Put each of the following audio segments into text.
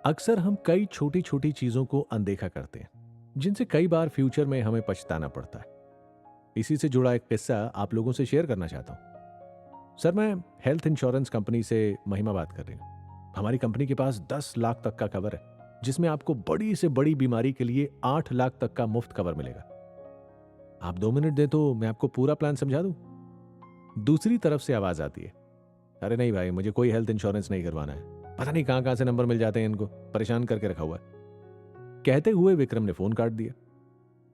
अक्सर हम कई छोटी छोटी चीजों को अनदेखा करते हैं, जिनसे कई बार फ्यूचर में हमें पछताना पड़ता है। इसी से जुड़ा एक किस्सा आप लोगों से शेयर करना चाहता हूँ। सर, मैं हेल्थ इंश्योरेंस कंपनी से महिमा बात कर रही हूँ। हमारी कंपनी के पास 10 लाख तक का कवर है, जिसमें आपको बड़ी से बड़ी बीमारी के लिए 8 लाख तक का मुफ्त कवर मिलेगा। आप 2 मिनट दें तो मैं आपको पूरा प्लान समझा दूं। दूसरी तरफ से आवाज आती है, अरे नहीं भाई, मुझे कोई हेल्थ इंश्योरेंस नहीं करवाना है। पता नहीं कहां कहां से नंबर मिल जाते हैं, इनको परेशान करके रखा हुआ है। कहते हुए विक्रम ने फोन काट दिया।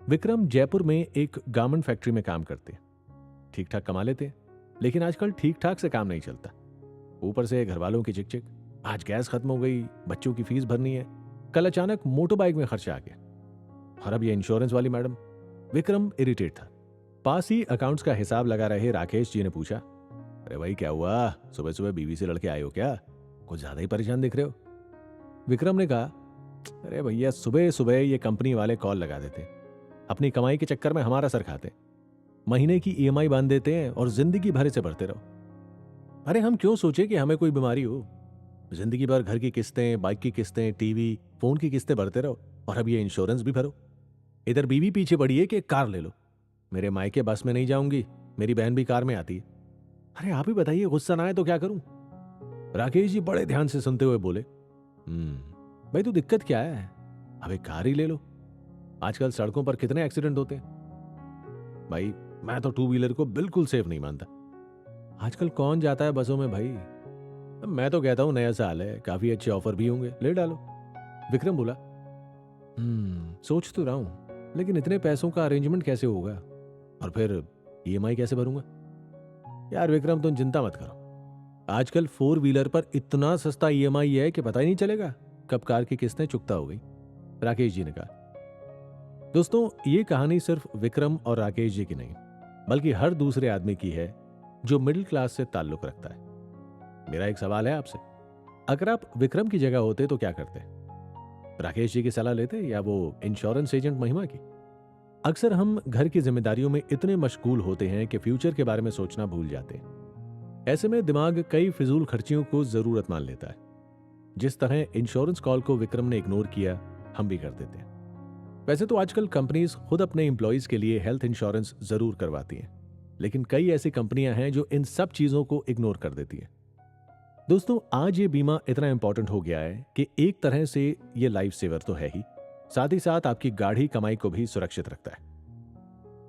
विक्रम जयपुर में एक गारमेंट फैक्ट्री में काम करते हैं। ठीक ठाक कमा लेते हैं, लेकिन आजकल ठीक ठाक से काम नहीं चलता। ऊपर से घर वालों की चिक, आज गैस खत्म हो गई, बच्चों की फीस भरनी है, कल अचानक मोटर बाइक में खर्चा आ गया, और अब ये इंश्योरेंस वाली मैडम। विक्रम इरिटेट था। पास ही अकाउंट्स का हिसाब लगा रहे राकेश जी ने पूछा, अरे भाई क्या हुआ, सुबह सुबह बीवी से लड़के आए हो क्या? कुछ ज्यादा ही परेशान दिख रहे हो। विक्रम ने कहा, अरे भैया, सुबह सुबह ये कंपनी वाले कॉल लगा देते, अपनी कमाई के चक्कर में हमारा सर खाते, महीने की ईएमआई बांध देते हैं और जिंदगी भर इसे भरते रहो। अरे हम क्यों सोचे कि हमें कोई बीमारी हो? जिंदगी भर घर की किस्तें, बाइक की किस्तें, टीवी फोन की किस्तें भरते रहो, और अब ये इंश्योरेंस भी भरो। इधर बीवी पीछे पड़ी है कि एक कार ले लो। मेरे मायके बस में नहीं जाऊंगी, मेरी बहन भी कार में आती है। अरे आप ही बताइए, गुस्सा ना आए तो क्या करूं? राकेश जी बड़े ध्यान से सुनते हुए बोले, भाई तो दिक्कत क्या है, अब एक कार ही ले लो। आजकल सड़कों पर कितने एक्सीडेंट होते हैं। भाई मैं तो टू व्हीलर को बिल्कुल सेफ नहीं मानता। आजकल कौन जाता है बसों में भाई? मैं तो कहता हूं नया साल है, काफी अच्छे ऑफर भी होंगे, ले डालो। विक्रम बोला, सोच तो रहा हूं, लेकिन इतने पैसों का अरेंजमेंट कैसे होगा, और फिर ईएमआई कैसे भरूंगा? यार विक्रम, तुम चिंता मत करो, आजकल फोर व्हीलर पर इतना सस्ता ईएमआई है कि पता ही नहीं चलेगा कब कार की किस्तें चुकता हो गई। राकेश जी ने कहा। दोस्तों, ये कहानी सिर्फ विक्रम और राकेश जी की नहीं, बल्कि हर दूसरे आदमी की है जो मिडिल क्लास से ताल्लुक रखता है। मेरा एक सवाल है आपसे, अगर आप विक्रम की जगह होते तो क्या करते? राकेश जी की सलाह लेते या वो इंश्योरेंस एजेंट महिमा की? अक्सर हम घर की जिम्मेदारियों में इतने मशगूल होते हैं कि फ्यूचर के बारे में सोचना भूल जाते हैं। ऐसे में दिमाग कई फिजूल खर्चियों को जरूरत मान लेता है। जिस तरह इंश्योरेंस कॉल को विक्रम ने इग्नोर किया, हम भी कर देते हैं। वैसे तो आजकल कंपनीज खुद अपने एम्प्लॉयज के लिए हेल्थ इंश्योरेंस जरूर करवाती हैं, लेकिन कई ऐसी कंपनियां हैं जो इन सब चीजों को इग्नोर कर देती हैं। दोस्तों, आज ये बीमा इतना इंपॉर्टेंट हो गया है कि एक तरह से ये लाइफ सेवर तो है ही, साथ ही साथ आपकी गाढ़ी कमाई को भी सुरक्षित रखता है।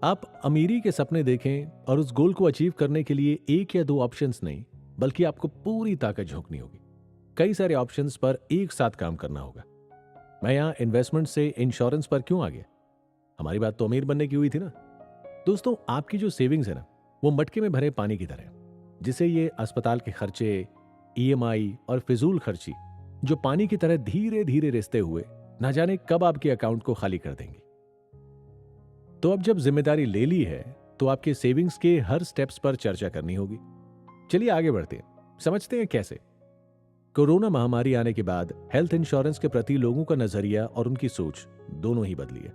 आप अमीरी के सपने देखें और उस गोल को अचीव करने के लिए एक या दो ऑप्शंस नहीं, बल्कि आपको पूरी ताकत झोंकनी होगी। कई सारे ऑप्शंस पर एक साथ काम करना होगा। मैं यहां इन्वेस्टमेंट से इंश्योरेंस पर क्यों आ गया? हमारी बात तो अमीर बनने की हुई थी ना। दोस्तों, आपकी जो सेविंग्स है ना, वो मटके में भरे पानी की तरह है, जिसे ये अस्पताल के खर्चे, ईएमआई और फिजूल खर्ची जो पानी की तरह धीरे धीरे रिसते हुए ना जाने कब आपके अकाउंट को खाली कर देंगी। तो अब जब जिम्मेदारी ले ली है, तो आपके सेविंग्स के हर स्टेप्स पर चर्चा करनी होगी। चलिए आगे बढ़ते हैं, समझते हैं कैसे। कोरोना महामारी आने के बाद हेल्थ इंश्योरेंस के प्रति लोगों का नजरिया और उनकी सोच दोनों ही बदली है।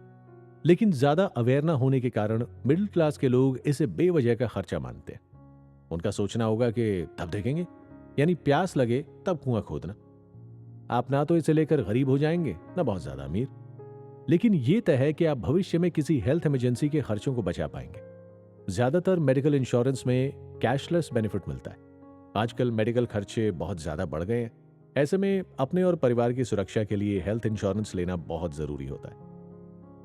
लेकिन ज्यादा अवेयर ना होने के कारण मिडिल क्लास के लोग इसे बेवजह का खर्चा मानते हैं। उनका सोचना होगा कि तब देखेंगे, यानी प्यास लगे तब कुआं खोदना। आप ना तो इसे लेकर गरीब हो जाएंगे, ना बहुत ज्यादा अमीर, लेकिन यह तय है कि आप भविष्य में किसी हेल्थ इमरजेंसी के खर्चों को बचा पाएंगे। ज्यादातर मेडिकल इंश्योरेंस में कैशलेस बेनिफिट मिलता है। आजकल मेडिकल खर्चे बहुत ज्यादा बढ़ गए हैं। ऐसे में अपने और परिवार की सुरक्षा के लिए हेल्थ इंश्योरेंस लेना बहुत जरूरी होता है।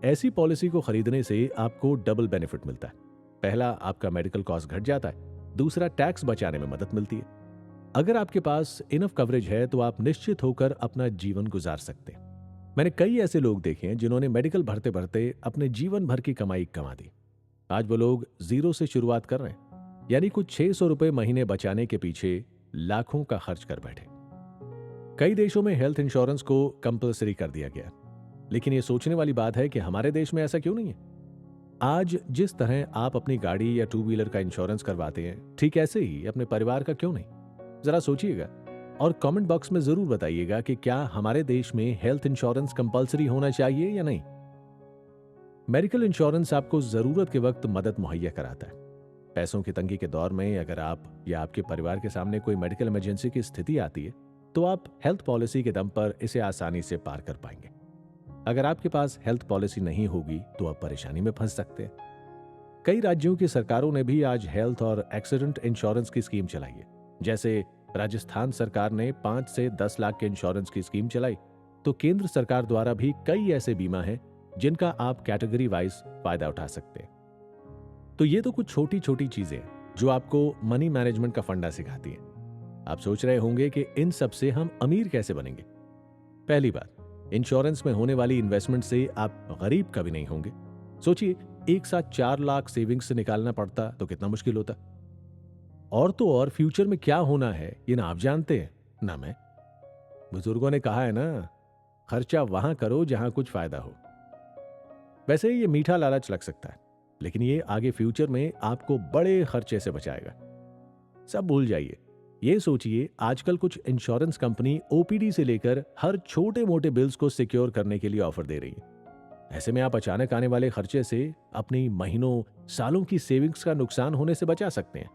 ऐसी पॉलिसी को खरीदने से आपको डबल बेनिफिट मिलता है। पहला, आपका मेडिकल कॉस्ट घट जाता है। दूसरा, टैक्स बचाने में मदद मिलती है। अगर आपके पास इनफ कवरेज है तो आप निश्चित होकर अपना जीवन गुजार सकते हैं। मैंने कई ऐसे लोग देखे हैं जिन्होंने मेडिकल भरते भरते अपने जीवन भर की कमाई कमा दी। आज वो लोग जीरो से शुरुआत कर रहे हैं, यानी कुछ 600 रुपए महीने बचाने के पीछे लाखों का खर्च कर बैठे। कई देशों में हेल्थ इंश्योरेंस को कंपलसरी कर दिया गया, लेकिन ये सोचने वाली बात है कि हमारे देश में ऐसा क्यों नहीं है। आज जिस तरह आप अपनी गाड़ी या टू व्हीलर का इंश्योरेंस करवाते हैं, ठीक ऐसे ही अपने परिवार का क्यों नहीं? जरा सोचिएगा और कमेंट बॉक्स में जरूर बताइएगा कि क्या हमारे देश में हेल्थ इंश्योरेंस कंपलसरी होना चाहिए या नहीं। मेडिकल इंश्योरेंस आपको जरूरत के वक्त मदद मुहैया कराता है। पैसों की तंगी के दौर में अगर आप या आपके परिवार के सामने कोई मेडिकल इमरजेंसी की स्थिति आती है, तो आप हेल्थ पॉलिसी के दम पर इसे आसानी से पार कर पाएंगे। अगर आपके पास हेल्थ पॉलिसी नहीं होगी तो आप परेशानी में फंस सकते हैं। कई राज्यों की सरकारों ने भी आज हेल्थ और एक्सीडेंट इंश्योरेंस की स्कीम चलाई है। जैसे राजस्थान सरकार ने 5 से 10 लाख के इंश्योरेंस की स्कीम चलाई, तो केंद्र सरकार द्वारा भी कई ऐसे बीमा हैं जिनका आप कैटेगरी वाइज फायदा उठा सकते हैं। तो ये तो कुछ छोटी छोटी चीजें हैं जो आपको मनी मैनेजमेंट का फंडा सिखाती हैं। आप सोच रहे होंगे कि इन सब से हम अमीर कैसे बनेंगे। पहली बात, इंश्योरेंस में होने वाली इन्वेस्टमेंट से आप गरीब कभी नहीं होंगे। सोचिए, एक साथ 4 लाख सेविंग्स से निकालना पड़ता तो कितना मुश्किल होता। और तो और फ्यूचर में क्या होना है ये ना आप जानते हैं ना मैं। बुजुर्गों ने कहा है ना, खर्चा वहां करो जहां कुछ फायदा हो। वैसे ये मीठा लालच लग सकता है, लेकिन ये आगे फ्यूचर में आपको बड़े खर्चे से बचाएगा। सब भूल जाइए, ये सोचिए आजकल कुछ इंश्योरेंस कंपनी ओपीडी से लेकर हर छोटे मोटे बिल्स को सिक्योर करने के लिए ऑफर दे रही है। ऐसे में आप अचानक आने वाले खर्चे से अपनी महीनों सालों की सेविंग्स का नुकसान होने से बचा सकते हैं।